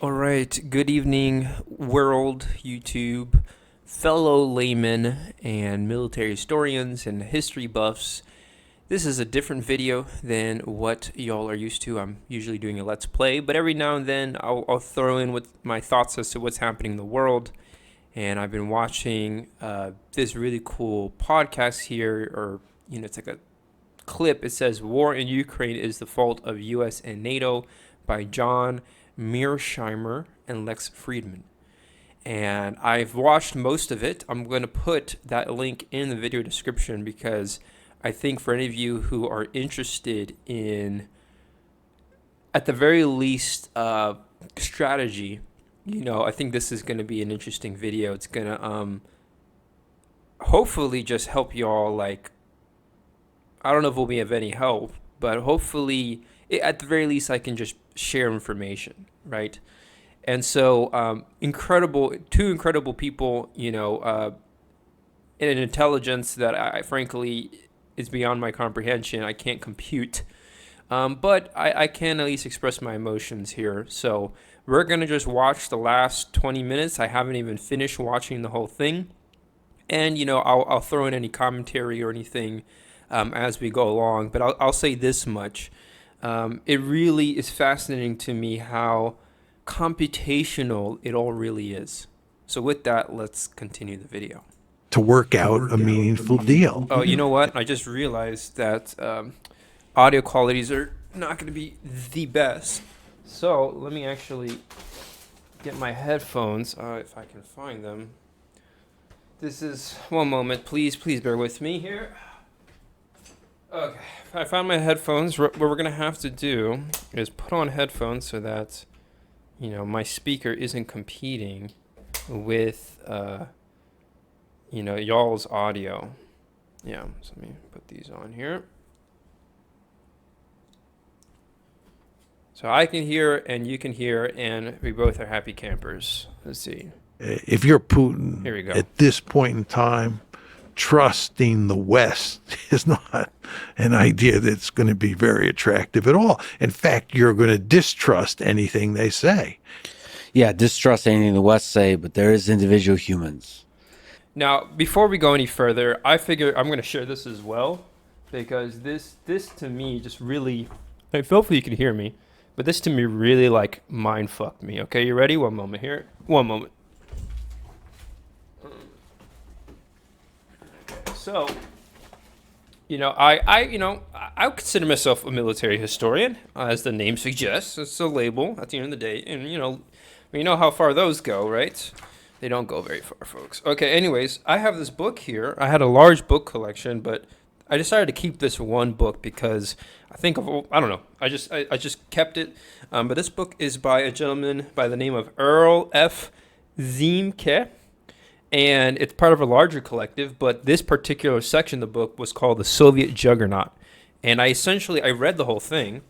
All right, good evening, world, YouTube, fellow laymen, and military historians and history buffs. This is a different video than what y'all are used to. I'm usually doing a Let's Play, but every now and then I'll throw in with my thoughts as to what's happening in the world. And I've been watching this really cool podcast here, or, it's like a clip. It says, War in Ukraine is the Fault of U.S. and NATO by John Mearsheimer and Lex Fridman. And I've watched most of it. I'm going to put that link in the video description because I think for any of you who are interested in, at the very least, strategy, I think this is going to be an interesting video. It's going to hopefully just help y'all, I don't know if it will be of any help, but hopefully, at the very least, I can just share information, right? And so, two incredible people, in an intelligence that I frankly is beyond my comprehension. I can't compute, but I can at least express my emotions here. So we're gonna just watch the last 20 minutes. I haven't even finished watching the whole thing, and I'll throw in any commentary or anything as we go along. But I'll say this much. It really is fascinating to me how computational it all really is. So with that, let's continue the video. To work out a meaningful deal. Oh, you know what? I just realized that audio qualities are not going to be the best. So let me actually get my headphones, if I can find them. This is, one moment, please bear with me here. Okay, I found my headphones. What we're going to have to do is put on headphones so that, my speaker isn't competing with, y'all's audio. Yeah, so let me put these on here. So I can hear and you can hear, and we both are happy campers. Let's see. If you're Putin, Here we go. At this point in time, trusting the West is not an idea that's going to be very attractive at all. In fact, you're going to distrust anything they say. Yeah, distrust anything the West say, but there is individual humans. Now, before we go any further, I figure I'm going to share this as well, because this to me just really, hopefully you can hear me, but this to me really mind fucked me. Okay, you ready? One moment here. One moment. So, I consider myself a military historian, as the name suggests. It's a label at the end of the day, and you know how far those go, right? They don't go very far, folks. Okay, anyways, I have this book here. I had a large book collection, but I decided to keep this one book because I don't know. I just kept it. But this book is by a gentleman by the name of Earl F. Ziemke. And it's part of a larger collective, but this particular section of the book was called The Soviet Juggernaut. And I read the whole thing,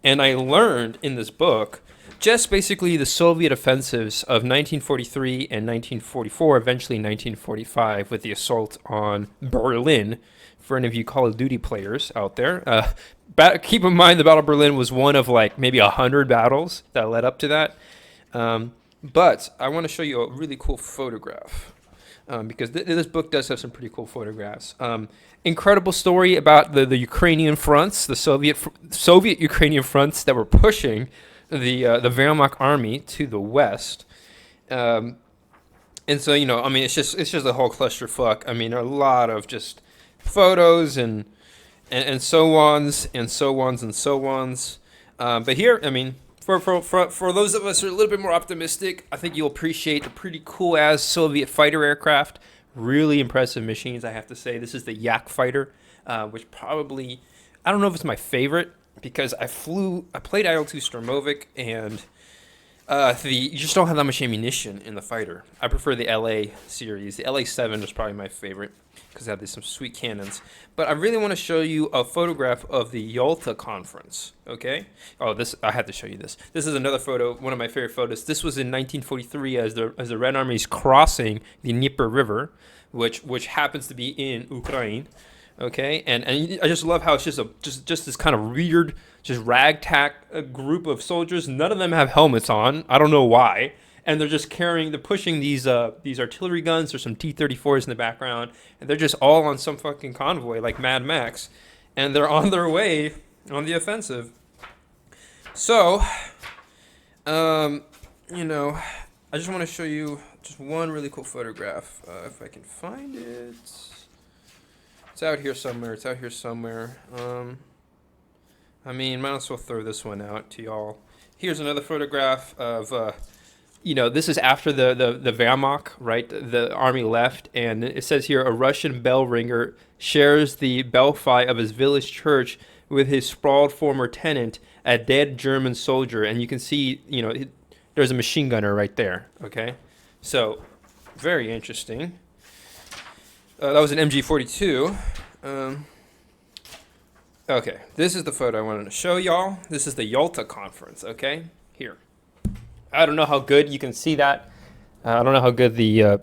and I learned in this book just basically the Soviet offensives of 1943 and 1944, eventually 1945, with the assault on Berlin. For any of you Call of Duty players out there, keep in mind the Battle of Berlin was one of maybe 100 battles that led up to that. But I want to show you a really cool photograph. Because this book does have some pretty cool photographs. Incredible story about the Ukrainian fronts, the Soviet Ukrainian fronts that were pushing the Wehrmacht army to the west. And so, it's just a whole clusterfuck. A lot of just photos and so ons and so ons and so ons. But here, For those of us who are a little bit more optimistic, I think you'll appreciate the pretty cool-ass Soviet fighter aircraft. Really impressive machines, I have to say. This is the Yak fighter, which probably, I don't know if it's my favorite, because I played IL-2 Sturmovik, and you just don't have that much ammunition in the fighter. I prefer the LA series. The LA-7 is probably my favorite, because they have some sweet cannons. But I really want to show you a photograph of the Yalta Conference, okay? Oh, I had to show you this. This is another photo, one of my favorite photos. This was in 1943 as the Red Army is crossing the Dnieper River, which happens to be in Ukraine. Okay, and I just love how it's just this kind of weird, just ragtag group of soldiers. None of them have helmets on. I don't know why, and they're pushing these artillery guns. There's some T-34s in the background, and they're just all on some fucking convoy like Mad Max, and they're on their way on the offensive. So, you know, I just want to show you just one really cool photograph, if I can find it. It's out here somewhere. It's out here somewhere. I mean, might as well throw this one out to y'all. Here's another photograph of, this is after the Wehrmacht, right? The army left, and it says here, a Russian bell ringer shares the belfry of his village church with his sprawled former tenant, a dead German soldier. And you can see, there's a machine gunner right there, okay? So, very interesting. That was an MG42. Okay, this is the photo I wanted to show y'all. This is the Yalta conference, okay? Here. I don't know how good you can see that. I don't know how good the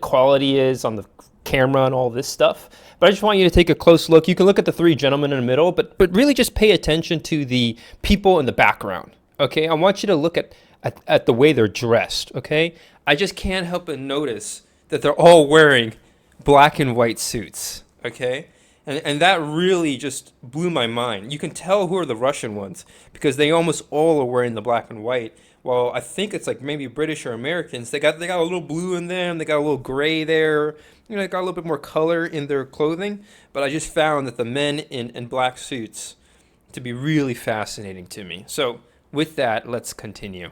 quality is on the camera and all this stuff. But I just want you to take a close look. You can look at the three gentlemen in the middle, but really just pay attention to the people in the background, okay? I want you to look at the way they're dressed, okay? I just can't help but notice that they're all wearing black and white suits, okay? And that really just blew my mind. You can tell who are the Russian ones because they almost all are wearing the black and white. Well, I think it's like maybe British or Americans. They got a little blue in them. They got a little gray there. They got a little bit more color in their clothing. But I just found that the men in black suits to be really fascinating to me. So with that, let's continue.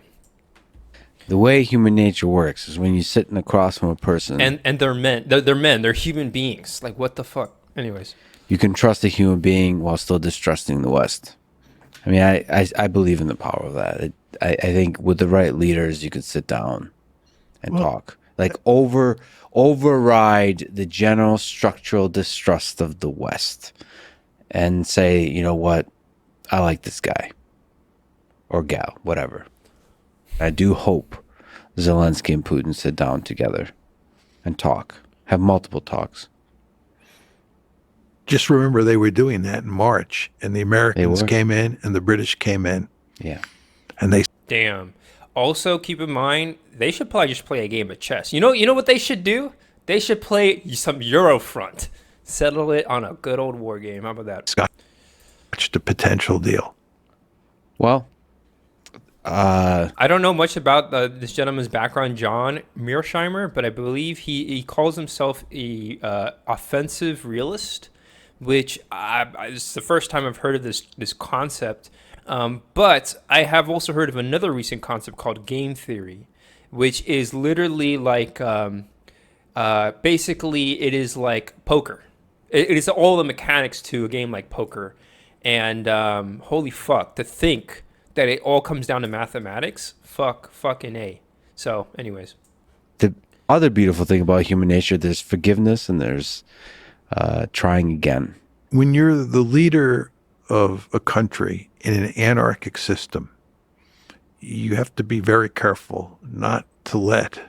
The way human nature works is when you're sitting across from a person, And they're men. They're men. They're human beings. Like, what the fuck? Anyways. you can trust a human being while still distrusting the West. I mean, I believe in the power of that. I think with the right leaders, you could sit down and talk. Like override the general structural distrust of the West and say, you know what, I like this guy or gal, whatever. I do hope Zelensky and Putin sit down together and talk, have multiple talks. Just remember they were doing that in March, and the Americans came in and the British came in. Yeah. And they Damn. Also, keep in mind, they should probably just play a game of chess. You know what they should do? They should play some Eurofront. Settle it on a good old war game. How about that? scotched a potential deal. Well, I don't know much about this gentleman's background, John Mearsheimer, but I believe he calls himself a offensive realist, which it's the first time I've heard of this concept. But I have also heard of another recent concept called game theory, which is literally like basically it is like poker. It is all the mechanics to a game like poker, and holy fuck, to think that it all comes down to mathematics. Fucking A. So, anyways. the other beautiful thing about human nature, there's forgiveness and there's trying again. When you're the leader of a country in an anarchic system, you have to be very careful not to let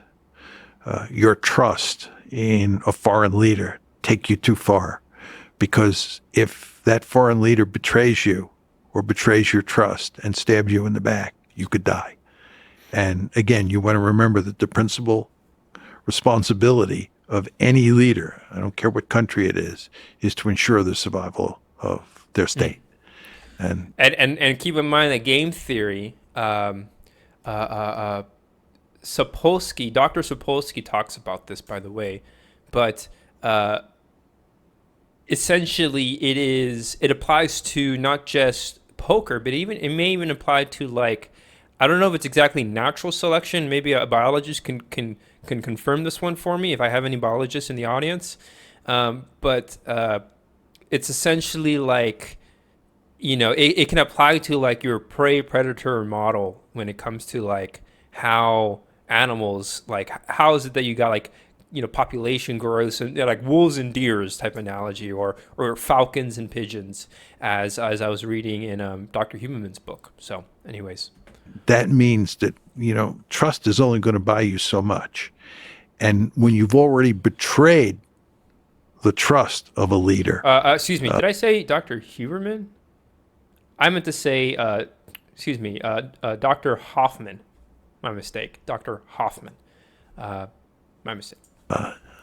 your trust in a foreign leader take you too far. Because if that foreign leader betrays you or betrays your trust and stabs you in the back, you could die. And again, you want to remember that the principal responsibility of any leader, I don't care what country it is to ensure the survival of their state. And keep in mind that game theory, Sapolsky, Dr. Sapolsky talks about this, by the way, but essentially it applies to not just poker, but it may even apply to, like, I don't know if it's exactly natural selection. Maybe a biologist can confirm this one for me if I have any biologists in the audience. But it's essentially like, it can apply to like your prey predator model when it comes to like how animals, like how is it that you got like, population growth and like wolves and deers type analogy, or falcons and pigeons, as I was reading in Dr. Huberman's book. So anyways. that means that, trust is only going to buy you so much. And when you've already betrayed the trust of a leader. Excuse me. Did I say Dr. Huberman? I meant to say, Dr. Hoffman. My mistake. Dr. Hoffman. My mistake.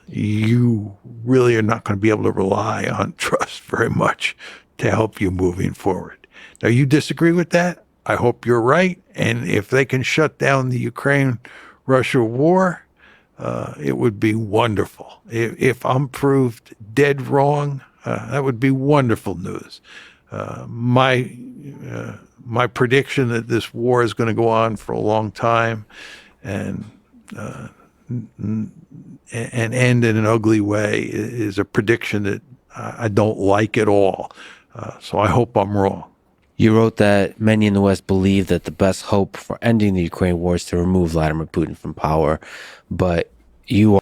You really are not going to be able to rely on trust very much to help you moving forward. Now, you disagree with that? I hope you're right. And if they can shut down the Ukraine-Russia war, it would be wonderful. If I'm proved dead wrong, that would be wonderful news. My prediction that this war is going to go on for a long time and end in an ugly way is a prediction that I don't like at all. So I hope I'm wrong. You wrote that many in the West believe that the best hope for ending the Ukraine war is to remove Vladimir Putin from power, but you...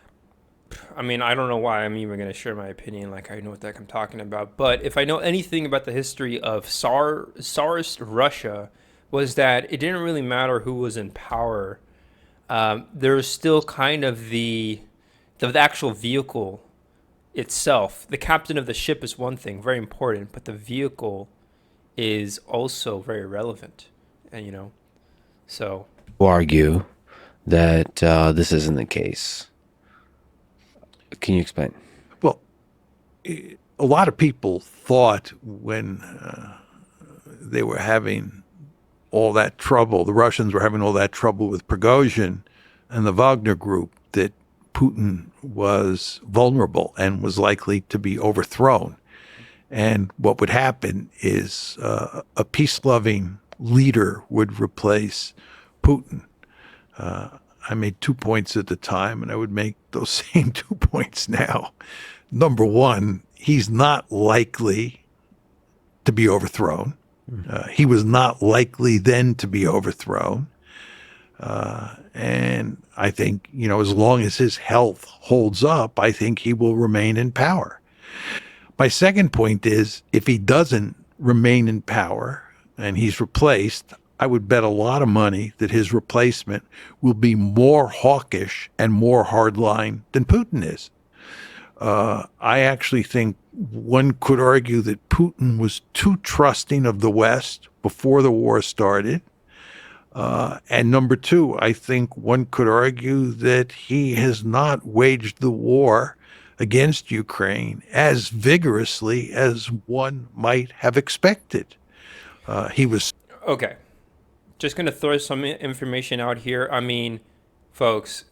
I mean, I don't know why I'm even going to share my opinion like I know what the heck I'm talking about. But if I know anything about the history of Tsarist Russia, was that it didn't really matter who was in power. There was still kind of the actual vehicle itself. The captain of the ship is one thing, very important, but the vehicle is also very relevant. And, so... argue that this isn't the case. Can you explain? Well, a lot of people thought when they were having all that trouble, the Russians were having all that trouble with Prigozhin and the Wagner group, that Putin was vulnerable and was likely to be overthrown. And what would happen is a peace-loving leader would replace Putin. I made 2 points at the time, and I would make those same 2 points now. Number one, he's not likely to be overthrown. He was not likely then to be overthrown. And I think, as long as his health holds up, I think he will remain in power. My second point is, if he doesn't remain in power and he's replaced, I would bet a lot of money that his replacement will be more hawkish and more hardline than Putin is. I actually think one could argue that Putin was too trusting of the West before the war started. And number two, I think one could argue that he has not waged the war against Ukraine as vigorously as one might have expected. He was... Okay. Just going to throw some information out here. I mean, folks,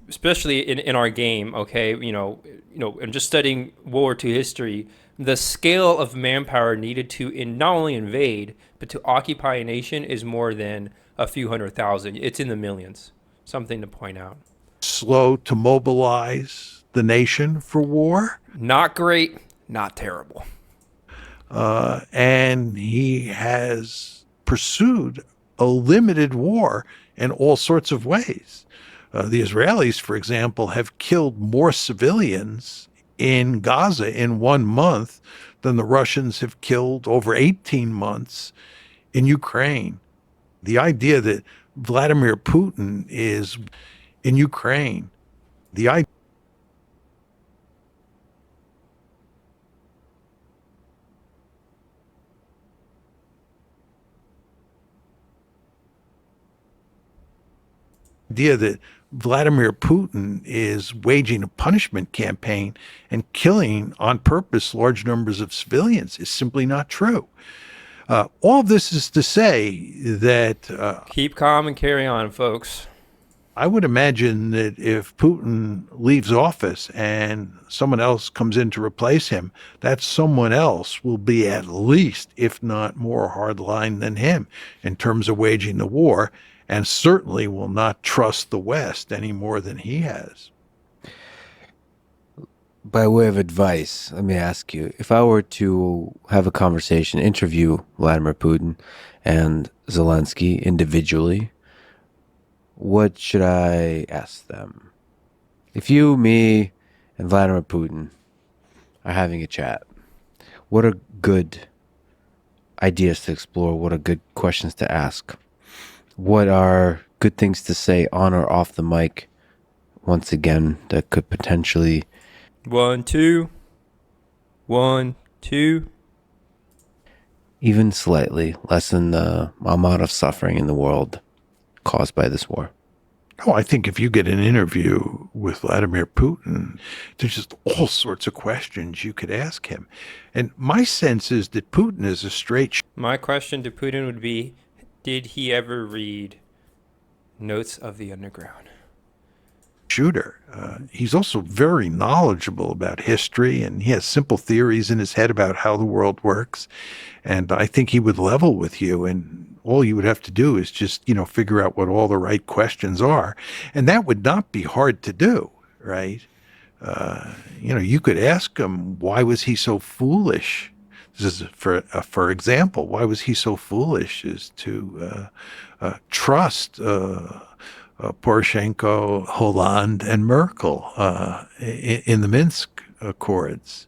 especially in our game, okay, and just studying World War II history, the scale of manpower needed to not only invade, but to occupy a nation is more than a few 100,000. It's in the millions. Something to point out. Slow to mobilize the nation for war. Not great, not terrible. And he has pursued a limited war in all sorts of ways. The Israelis, for example, have killed more civilians in Gaza in 1 month than the Russians have killed over 18 months in Ukraine. The idea that Vladimir Putin is in Ukraine, the idea that Vladimir Putin is waging a punishment campaign and killing on purpose large numbers of civilians is simply not true. All of this is to say that... keep calm and carry on, folks. I would imagine that if Putin leaves office and someone else comes in to replace him, that someone else will be at least, if not more hardline than him in terms of waging the war, and certainly will not trust the West any more than he has. By way of advice, let me ask you, if I were to have a conversation, interview Vladimir Putin and Zelensky individually, what should I ask them? If you, me, and Vladimir Putin are having a chat, what are good ideas to explore? What are good questions to ask? What are good things to say on or off the mic, once again, that could potentially... 1, 2. 1, 2. Even slightly less than the amount of suffering in the world caused by this war. Oh, I think if you get an interview with Vladimir Putin, there's just all sorts of questions you could ask him. And my sense is that Putin is a straight My question to Putin would be, did he ever read Notes of the Underground? shooter. He's also very knowledgeable about history, and he has simple theories in his head about how the world works. And I think he would level with you, and all you would have to do is just, figure out what all the right questions are. And that would not be hard to do, right? You could ask him, why was he so foolish? This is for example, why was he so foolish as to trust Poroshenko, Hollande, and Merkel in the Minsk Accords?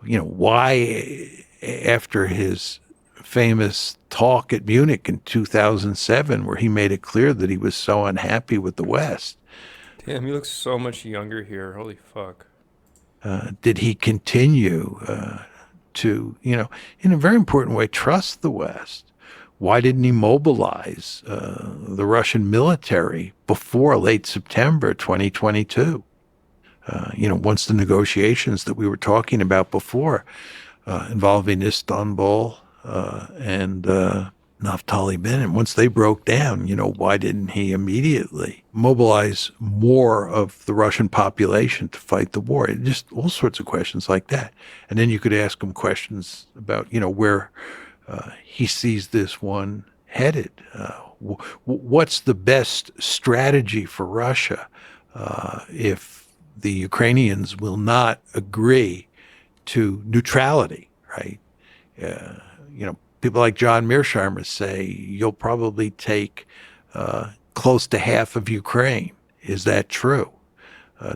Why, after his famous talk at Munich in 2007, where he made it clear that he was so unhappy with the West, Damn, he looks so much younger here. Holy fuck. did he continue to, in a very important way, trust the West? Why didn't he mobilize the Russian military before late September 2022? Once the negotiations that we were talking about before involving Istanbul and Naftali Bennett, once they broke down, why didn't he immediately mobilize more of the Russian population to fight the war? Just all sorts of questions like that. And then you could ask him questions about, where he sees this one headed. What's the best strategy for Russia if the Ukrainians will not agree to neutrality, right? People like John Mearsheimer say you'll probably take close to half of Ukraine. Is that true?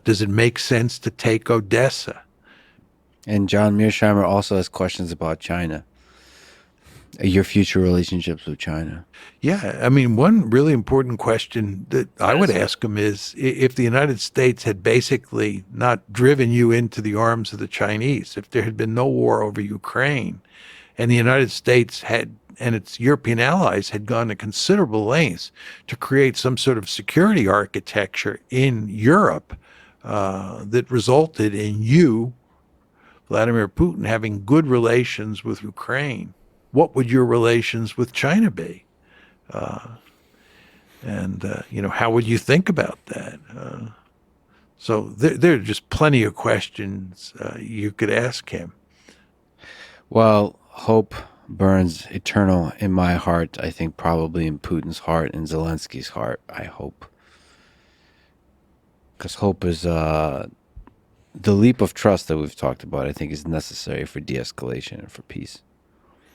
Does it make sense to take Odessa? And John Mearsheimer also has questions about China. Your future relationships with China. Yeah, I mean, one really important question that I would ask him is if the United States had basically not driven you into the arms of the Chinese, if there had been no war over Ukraine, and the United States had and its European allies had gone to considerable lengths to create some sort of security architecture in Europe that resulted in you, Vladimir Putin, having good relations with Ukraine, what would your relations with China be? How would you think about that? So there are just plenty of questions you could ask him. Well, hope burns eternal in my heart. I think probably in Putin's heart and Zelensky's heart, I hope. Because hope is the leap of trust that we've talked about, I think is necessary for de-escalation and for peace.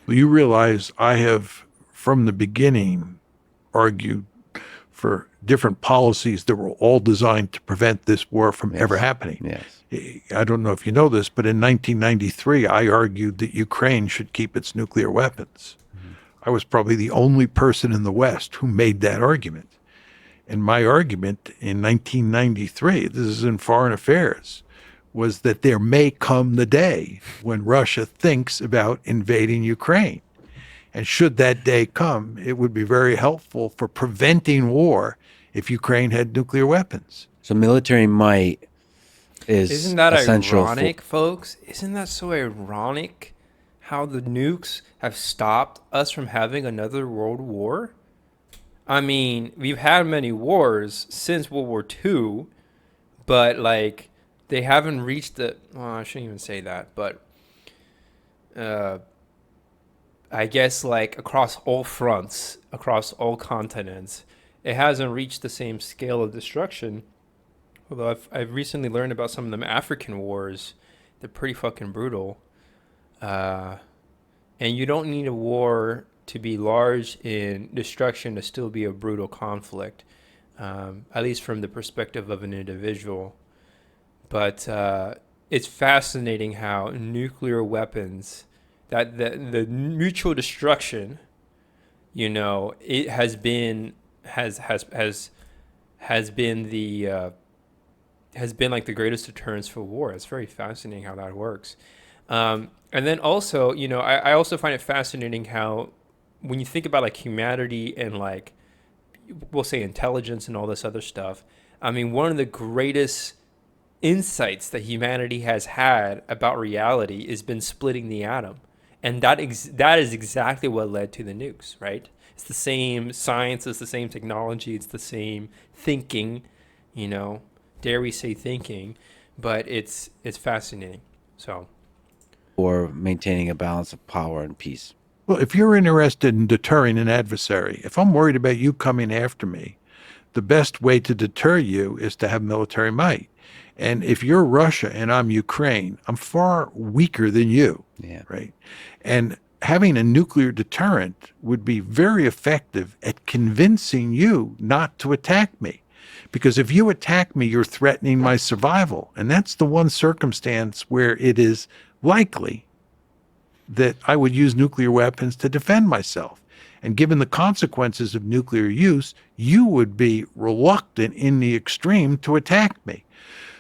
Well, you realize I have, from the beginning, argued for different policies that were all designed to prevent this war from ever happening. Yes. I don't know if you know this, but in 1993, I argued that Ukraine should keep its nuclear weapons. Mm-hmm. I was probably the only person in the West who made that argument. And my argument in 1993, this is in foreign affairs, was that there may come the day when Russia thinks about invading Ukraine. And should that day come, it would be very helpful for preventing war if Ukraine had nuclear weapons. So military might is Isn't that essential ironic, folks? Isn't that so ironic how the nukes have stopped us from having another world war? I mean, we've had many wars since World War II, but they haven't reached the, well, I shouldn't even say that, but I guess across all fronts, across all continents, it hasn't reached the same scale of destruction. Although I've recently learned about some of them African wars. They're pretty fucking brutal. And you don't need a war to be large in destruction to still be a brutal conflict, at least from the perspective of an individual. But it's fascinating how nuclear weapons, that the mutual destruction, it has been the has been like the greatest deterrence for war. It's very fascinating how that works. And then also, I also find it fascinating how when you think about like humanity and like we'll say intelligence and all this other stuff, I mean, one of the greatest insights that humanity has had about reality has been splitting the atom. And that is exactly what led to the nukes, right? It's the same science, it's the same technology, it's the same thinking, you know, dare we say thinking, but it's fascinating. So, or maintaining a balance of power and peace. Well, if you're interested in deterring an adversary, if I'm worried about you coming after me, the best way to deter you is to have military might. And if you're Russia and I'm Ukraine, I'm far weaker than you, Yeah. right? And having a nuclear deterrent would be very effective at convincing you not to attack me. Because if you attack me, you're threatening my survival. And that's the one circumstance where it is likely that I would use nuclear weapons to defend myself. And given the consequences of nuclear use, you would be reluctant in the extreme to attack me.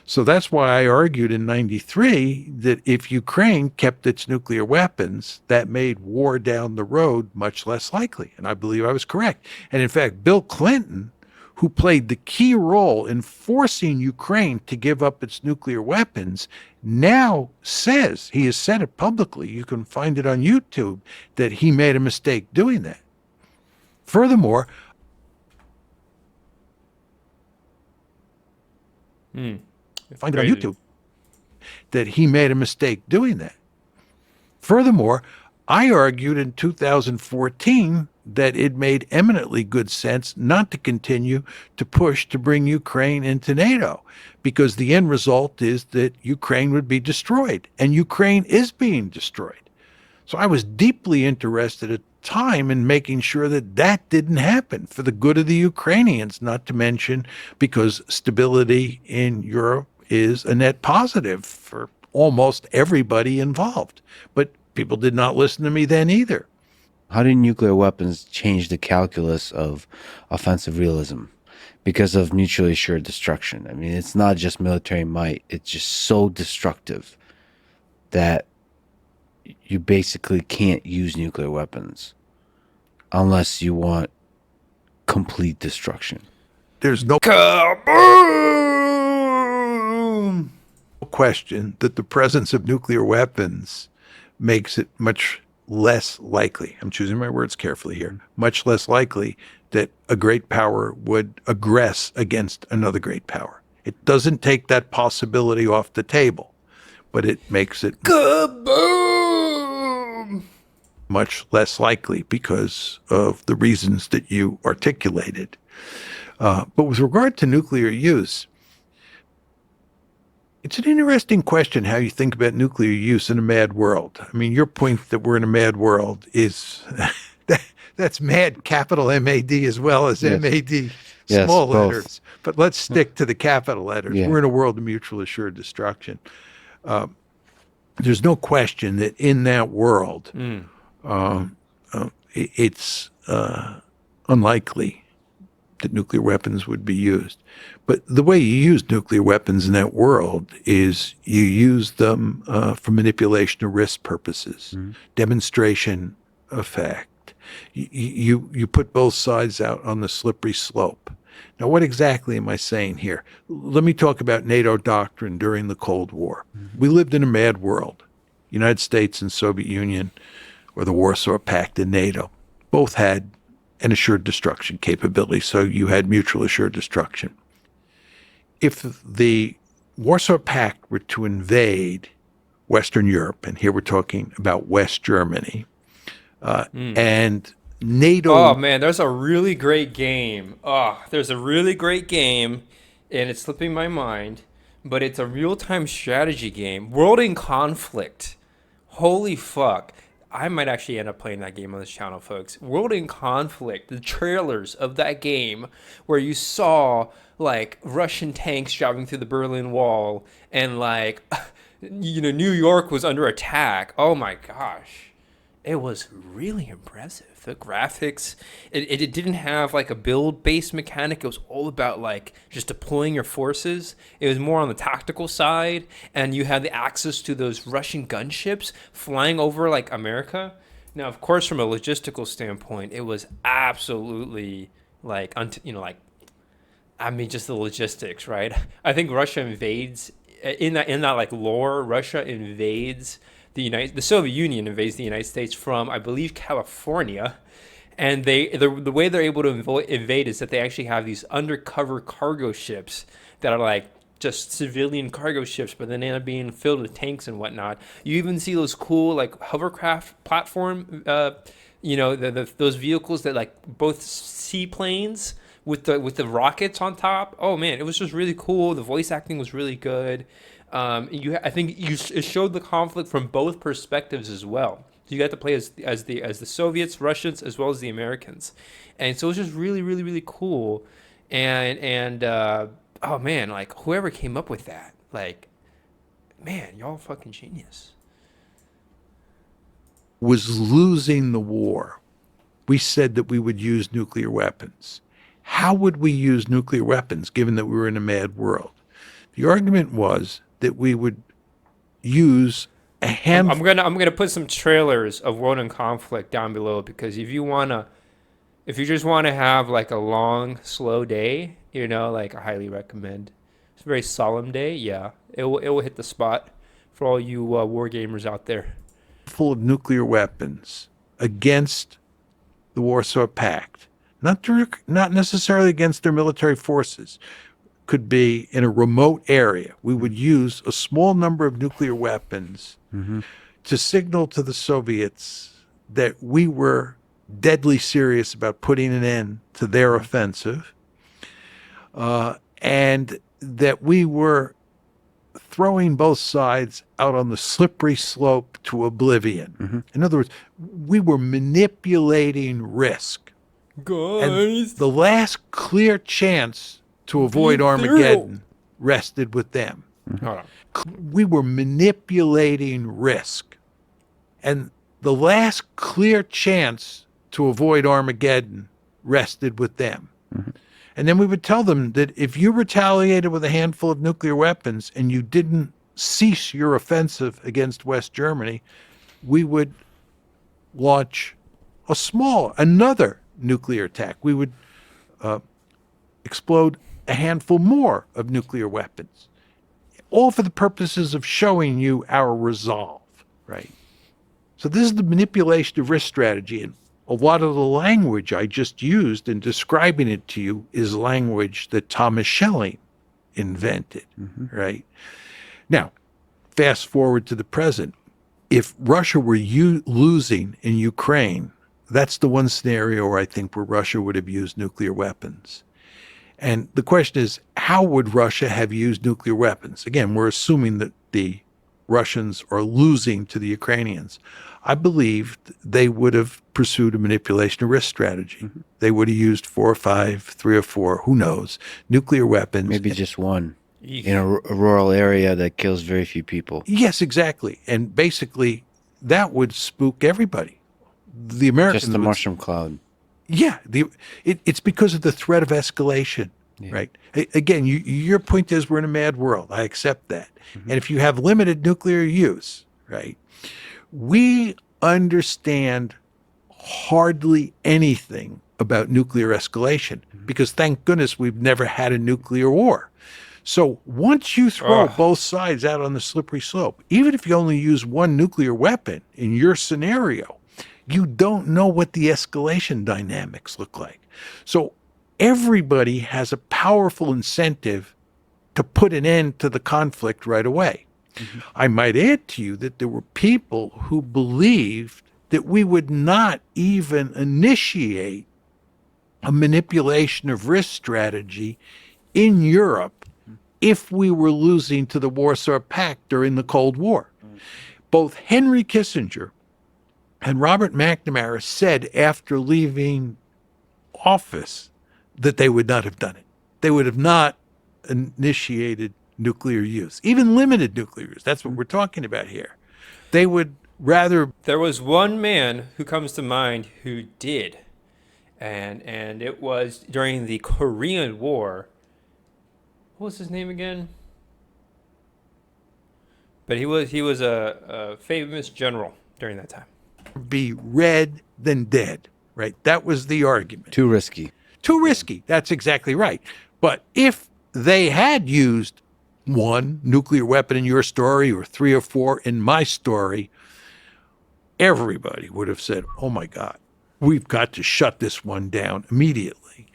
So that's why I argued in 93 that if Ukraine kept its nuclear weapons, that made war down the road much less likely. And I believe I was correct. And in fact, Bill Clinton, who played the key role in forcing Ukraine to give up its nuclear weapons, now says, he has said it publicly, you can find it on YouTube, that he made a mistake doing that. Furthermore, find it on YouTube, that he made a mistake doing that. Furthermore, I argued in 2014 that it made eminently good sense not to continue to push to bring Ukraine into NATO, because the end result is that Ukraine would be destroyed, and Ukraine is being destroyed. So I was deeply interested at the time in making sure that that didn't happen for the good of the Ukrainians, not to mention because stability in Europe is a net positive for almost everybody involved. But people did not listen to me then either. How did nuclear weapons change the calculus of offensive realism? Because of mutually assured destruction. I mean, it's not just military might. It's just so destructive that you basically can't use nuclear weapons unless you want complete destruction. There's no kaboom! question that the presence of nuclear weapons makes it much less likely, I'm choosing my words carefully here, much less likely that a great power would aggress against another great power. It doesn't take that possibility off the table, but it makes it Kaboom! much less likely because of the reasons that you articulated. But with regard to nuclear use, it's an interesting question how you think about nuclear use in a mad world. I mean, your point that we're in a mad world is that's mad, capital M-A.D. as well as Yes. M-A.D. Yes, small both. letters. But let's stick to the capital letters. Yeah. We're in a world of mutual assured destruction. There's no question that in that world, it's unlikely that nuclear weapons would be used. But the way you use nuclear weapons in that world is you use them for manipulation of risk purposes, demonstration effect. You put both sides out on the slippery slope. Now, what exactly am I saying here? Let me talk about NATO doctrine during the Cold War. We lived in a mad world. United States and Soviet Union, or the Warsaw Pact and NATO, both had an assured destruction capability, so you had mutual assured destruction. If the Warsaw Pact were to invade Western Europe, and here we're talking about West Germany, and NATO... Oh, man, there's a really great game. There's a really great game, and it's slipping my mind, but it's a real-time strategy game. World in Conflict. Holy fuck. I might actually end up playing that game on this channel, folks. World in Conflict, the trailers of that game where you saw, like, Russian tanks driving through the Berlin Wall and, like, New York was under attack. Oh, my gosh. It was really impressive. The graphics, it didn't have like a build based mechanic. It was all about like just deploying your forces. It was more on the tactical side, and you had the access to those Russian gunships flying over like America. Now, of course, from a logistical standpoint, it was absolutely like, like, I mean, just the logistics, right? I think Russia invades in that like lore. Russia invades the Soviet Union invades the United States from, I believe, California, and the way they're able to invade is that they actually have these undercover cargo ships that are like just civilian cargo ships, but then they end up being filled with tanks and whatnot. You even see those cool like hovercraft platform, those vehicles that like both seaplanes with the rockets on top. Oh man, it was just really cool. The voice acting was really good. I think it showed the conflict from both perspectives as well. So you got to play as the Soviets, Russians, as well as the Americans, and so it was just really, really, really cool. And oh man, like whoever came up with that, like, man, y'all fucking genius. Was losing the war. We said that we would use nuclear weapons. How would we use nuclear weapons given that we were in a mad world? The argument was that we would use a I'm, handful. I'm gonna put some trailers of World in Conflict down below, because if you just wanna have like a long, slow day, like I highly recommend. It's a very solemn day. Yeah, it will hit the spot for all you war gamers out there. Full of nuclear weapons against the Warsaw Pact, not necessarily against their military forces, could be in a remote area. We would use a small number of nuclear weapons to signal to the Soviets that we were deadly serious about putting an end to their offensive, and that we were throwing both sides out on the slippery slope to oblivion. In other words, we were manipulating risk. And the last clear chance to avoid Armageddon rested with them. Hold on. We were manipulating risk. And the last clear chance to avoid Armageddon rested with them. And then we would tell them that if you retaliated with a handful of nuclear weapons and you didn't cease your offensive against West Germany, we would launch another nuclear attack. We would explode a handful more of nuclear weapons, all for the purposes of showing you our resolve, right? So this is the manipulation of risk strategy, and a lot of the language I just used in describing it to you is language that Thomas Schelling invented, right? Now, fast forward to the present. If Russia were losing in Ukraine, that's the one scenario where I think where Russia would have used nuclear weapons. And the question is, how would Russia have used nuclear weapons? Again, we're assuming that the Russians are losing to the Ukrainians. I believe they would have pursued a manipulation of risk strategy. They would have used 4 or 5, 3 or 4, who knows, nuclear weapons. Maybe just one in a rural area that kills very few people. Yes, exactly. And basically, that would spook everybody. The Americans. Just the mushroom cloud. Yeah, it's because of the threat of escalation, right? Again, your point is we're in a mad world. I accept that. And if you have limited nuclear use, right, we understand hardly anything about nuclear escalation because thank goodness we've never had a nuclear war. So once you throw both sides out on the slippery slope, even if you only use one nuclear weapon in your scenario, you don't know what the escalation dynamics look like. So everybody has a powerful incentive to put an end to the conflict right away. I might add to you that there were people who believed that we would not even initiate a manipulation of risk strategy in Europe if we were losing to the Warsaw Pact during the Cold War. Both Henry Kissinger and Robert McNamara said after leaving office that they would not have done it. They would have not initiated nuclear use, even limited nuclear use. That's what we're talking about here. They would rather There was one man who comes to mind who did, and it was during the Korean War. What was his name again? But he was a famous general during that time. be red than dead, right? That was the argument. Too risky. Too risky. That's exactly right. But if they had used one nuclear weapon in your story or three or four in my story, everybody would have said, oh my God, we've got to shut this one down immediately.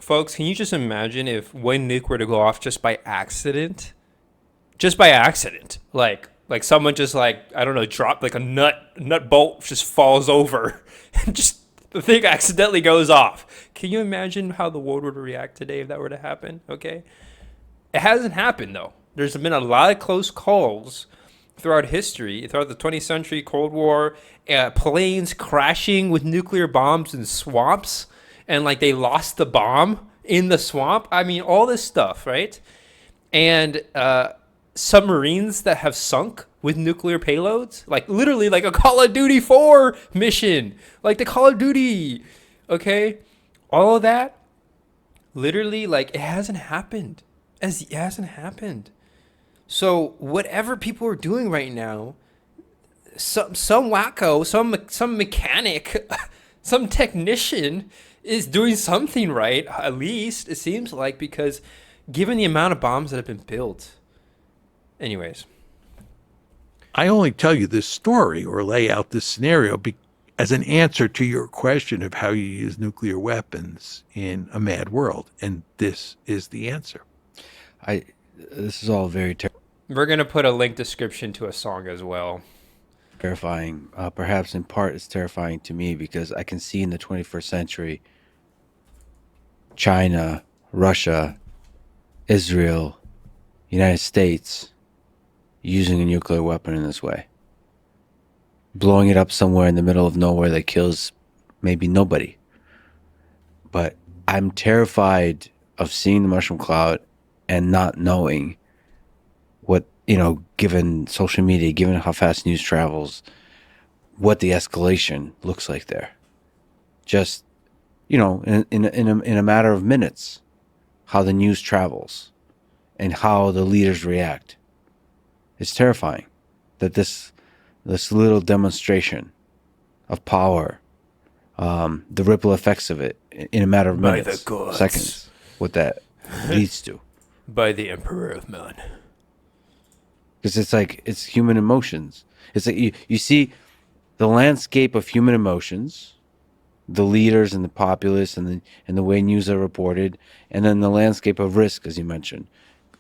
Folks, can you just imagine if one nuke were to go off just by accident? Just by accident. Like someone just like, I don't know, dropped like a nut bolt just falls over and just the thing accidentally goes off. Can you imagine how the world would react today if that were to happen? Okay. It hasn't happened though. There's been a lot of close calls throughout history, throughout the 20th century, Cold War, planes crashing with nuclear bombs in swamps, and like they lost the bomb in the swamp. I mean, all this stuff, right? And submarines that have sunk with nuclear payloads, like literally like a Call of Duty 4 mission, like the Call of Duty, okay? All of that, literally, like it hasn't happened. It hasn't happened. So whatever people are doing right now, some wacko, some mechanic, some technician is doing something right. At least it seems like, because given the amount of bombs that have been built. Anyways, I only tell you this story or lay out this scenario as an answer to your question of how you use nuclear weapons in a mad world, and this is the answer. This is all very we're gonna put a link description to a song as well. terrifying. Perhaps in part it's terrifying to me because I can see in the 21st century China, Russia, Israel, United States using a nuclear weapon in this way. Blowing it up somewhere in the middle of nowhere that kills maybe nobody. But I'm terrified of seeing the mushroom cloud and not knowing what, given social media, given how fast news travels, what the escalation looks like there. Just, in a matter of minutes, how the news travels and how the leaders react. It's terrifying that this little demonstration of power, the ripple effects of it in a matter of By minutes, the gods. seconds, what that leads to. By the Emperor of Maan. Because it's human emotions. It's like you see the landscape of human emotions, the leaders and the populace and the way news are reported, and then the landscape of risk, as you mentioned,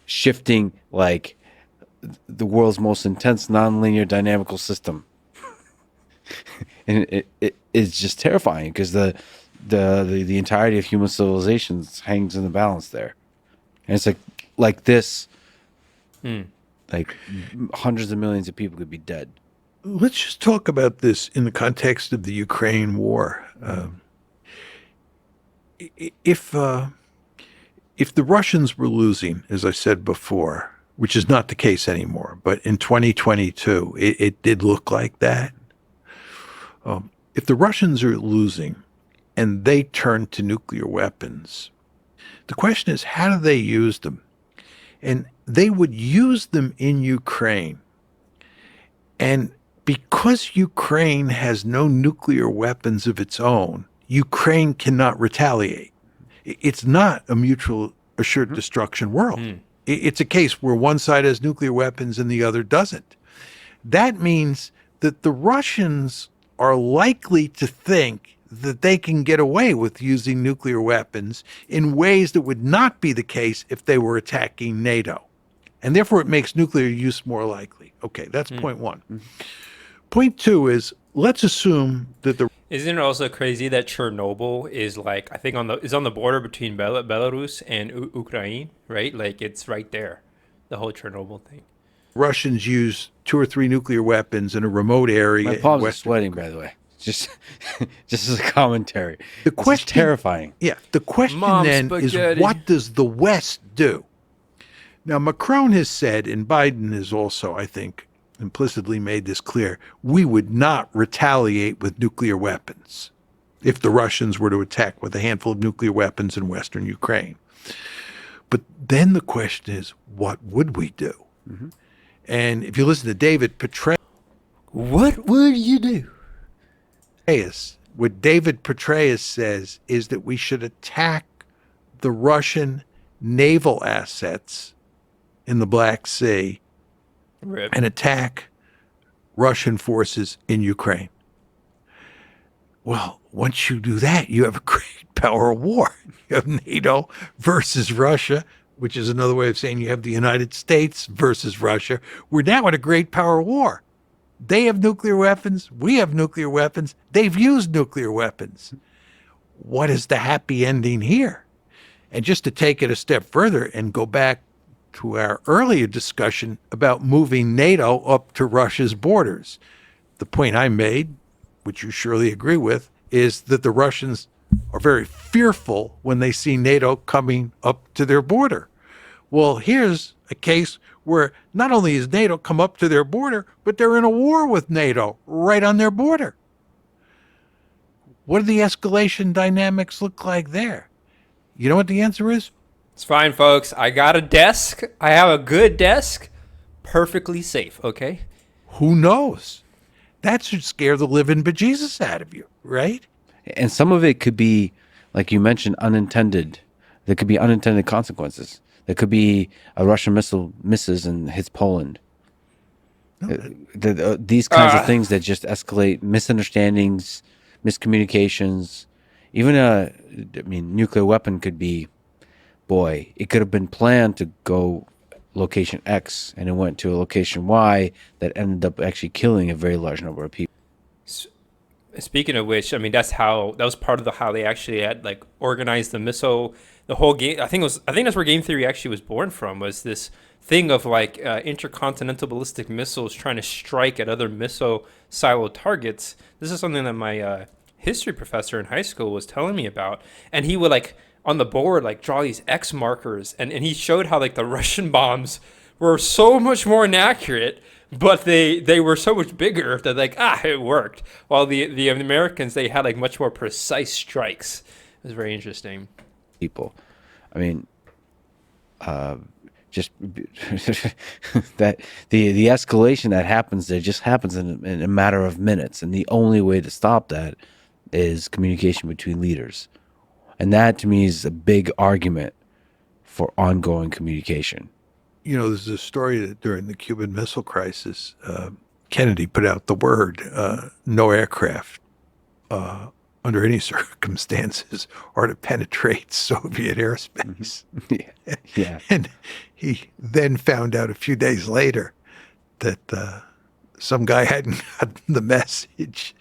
shifting like the world's most intense nonlinear dynamical system. And it's just terrifying because the entirety of human civilization hangs in the balance there. And it's like this, like hundreds of millions of people could be dead. Let's just talk about this in the context of the Ukraine war. If the Russians were losing, as I said before, which is not the case anymore, but in 2022, it did look like that. If the Russians are losing and they turn to nuclear weapons, the question is, how do they use them? And they would use them in Ukraine. And because Ukraine has no nuclear weapons of its own, Ukraine cannot retaliate. It's not a mutual assured destruction world. It's a case where one side has nuclear weapons and the other doesn't. That means that the Russians are likely to think that they can get away with using nuclear weapons in ways that would not be the case if they were attacking NATO. And therefore, it makes nuclear use more likely. Okay, that's point one. Point two is, let's assume that the... Isn't it also crazy that Chernobyl is like, I think is on the border between Belarus and Ukraine, right? Like it's right there, the whole Chernobyl thing. Russians use 2 or 3 nuclear weapons in a remote area. My palms are sweating, by the way. Just as a commentary. The question, it's terrifying. Yeah. The question is, spaghetti. what does the West do? Now, Macron has said, and Biden has also, I think, implicitly made this clear. We would not retaliate with nuclear weapons if the Russians were to attack with a handful of nuclear weapons in Western Ukraine. But then the question is, what would we do? Mm-hmm. And if you listen to David Petraeus, what would you do? What David Petraeus says is that we should attack the Russian naval assets in the Black Sea and attack Russian forces in Ukraine. Well, once you do that, you have a great power war. You have NATO versus Russia, which is another way of saying you have the United States versus Russia. We're now in a great power war. They have nuclear weapons. We have nuclear weapons. They've used nuclear weapons. What is the happy ending here? And just to take it a step further and go back to our earlier discussion about moving NATO up to Russia's borders, the point I made, which you surely agree with, is that the Russians are very fearful when they see NATO coming up to their border. Well, here's a case where not only has NATO come up to their border, but they're in a war with NATO right on their border. What do the escalation dynamics look like there? You know what the answer is? It's fine, folks. I got a desk. I have a good desk. Perfectly safe, okay? Who knows? That should scare the living bejesus out of you, right? And some of it could be, like you mentioned, unintended. There could be unintended consequences. There could be a Russian missile misses and hits Poland. These kinds of things that just escalate misunderstandings, miscommunications. Even nuclear weapon could be, it could have been planned to go location X and it went to a location Y that ended up actually killing a very large number of people. Speaking of which, that was part of how they actually had organized the missile, the whole game. I think that's where game theory actually was born from, was this thing of intercontinental ballistic missiles trying to strike at other missile silo targets. This is something that my history professor in high school was telling me about, and he would on the board draw these X markers, and he showed how the Russian bombs were so much more inaccurate, but they were so much bigger that it worked, while the Americans, they had much more precise strikes. It was very interesting. People, just that the escalation that happens there just happens in a matter of minutes, and the only way to stop that is communication between leaders. And that, to me, is a big argument for ongoing communication. There's a story that during the Cuban Missile Crisis, Kennedy put out the word, no aircraft under any circumstances are to penetrate Soviet airspace. Mm-hmm. Yeah. And he then found out a few days later that some guy hadn't gotten the message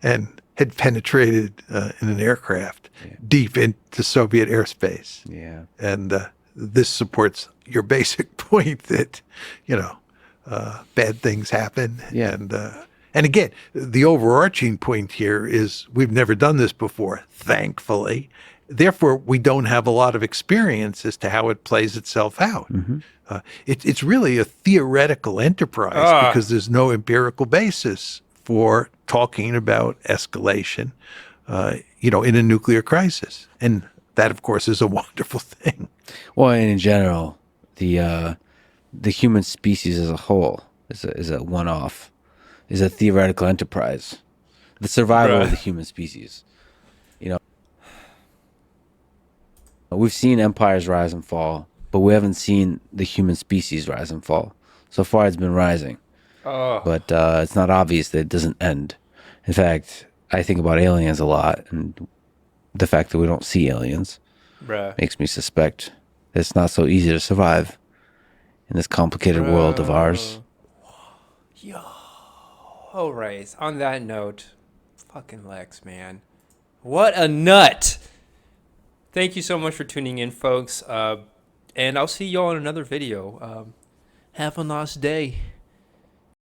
and had penetrated in an aircraft deep into Soviet airspace. Yeah. And this supports your basic point that, bad things happen. Yeah. And again, the overarching point here is we've never done this before, thankfully. Therefore, we don't have a lot of experience as to how it plays itself out. Mm-hmm. It's really a theoretical enterprise because there's no empirical basis for talking about escalation, in a nuclear crisis. And that, of course, is a wonderful thing. Well, and in general, the human species as a whole is a one-off, is a theoretical enterprise. The survival of the human species. We've seen empires rise and fall, but we haven't seen the human species rise and fall. So far, it's been rising. But it's not obvious that it doesn't end. In fact, I think about aliens a lot, and the fact that we don't see aliens makes me suspect that it's not so easy to survive in this complicated world of ours. Yo. All right. On that note, fucking Lex, man. What a nut. Thank you so much for tuning in, folks. And I'll see y'all in another video. Have a nice day.